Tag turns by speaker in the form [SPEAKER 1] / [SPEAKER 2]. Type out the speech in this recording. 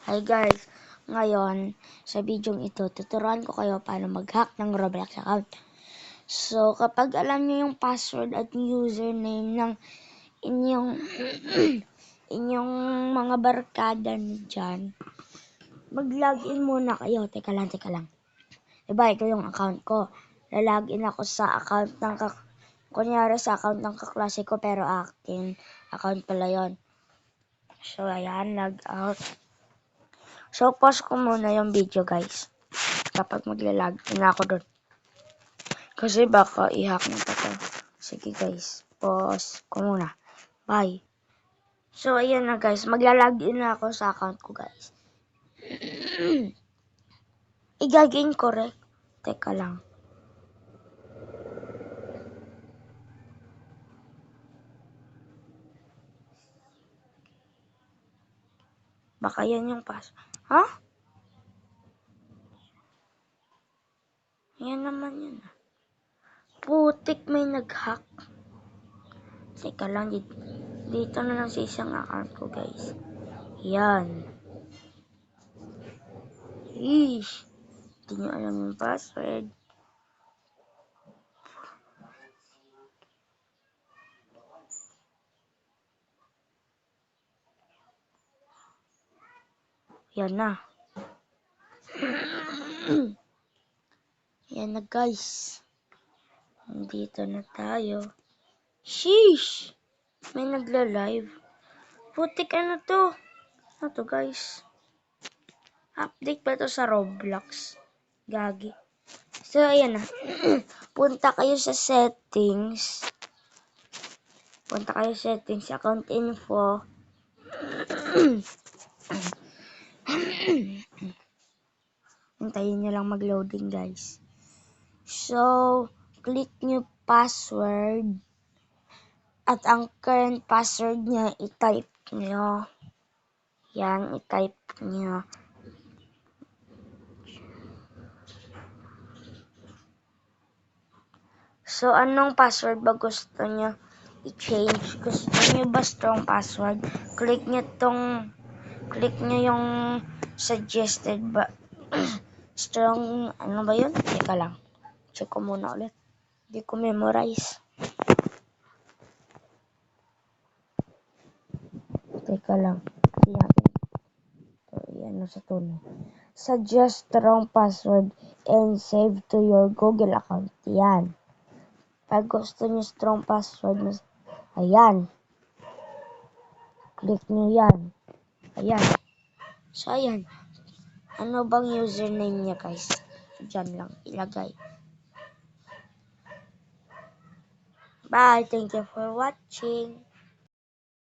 [SPEAKER 1] Hi guys, ngayon sa video ito, tuturuan ko kayo paano mag-hack ng Roblox account. So, kapag alam niyo yung password at username ng inyong inyong mga barkada dyan, mag-login muna kayo. Teka lang. Diba, ito yung account ko. Lalagin ako sa account ng kunyari sa account ng kaklase ko, pero akin account pala yon. So, ayan, log out. So, pause ko muna yung video, guys. Kapag maglalag na ako doon. Kasi baka i-hack na pa to. Sige, guys. Pause ko muna. Bye. So, ayan na, guys. Maglalagin na ako sa account ko, guys. Igagin correct. Teka lang. Baka yan yung password. Ha? Yan naman yun. Putik, may nag-hack. Teka lang, dito na lang sa isang account ko, guys. Yan. Eesh. Hindi nyo alam yung password. Yan na. Yan na, guys. Nandito na tayo. Sheesh! May nagla-live. Putik, ano to? Ano to, guys? Update ba to sa Roblox? Gagi. So, ayan na. Punta kayo sa settings. Account info. Hintayin nyo lang mag-loading, guys. So, click nyo password. At ang current password niya, i-type nyo. Yan, i-type nyo. So, anong password ba gusto nyo i-change? Gusto nyo ba strong password? Click nyo yung suggested ba strong, ano ba yun? Teka lang. Check ko muna ulit. Hindi ko memorize. Teka lang. Yan sa tuloy. Suggest strong password and save to your Google account. Yan. Pag gusto niyo strong password, ayan. Click niyo yan. Ayan. So, ayan. Ano bang username niya, guys? Diyan lang ilagay. Bye. Thank you for watching.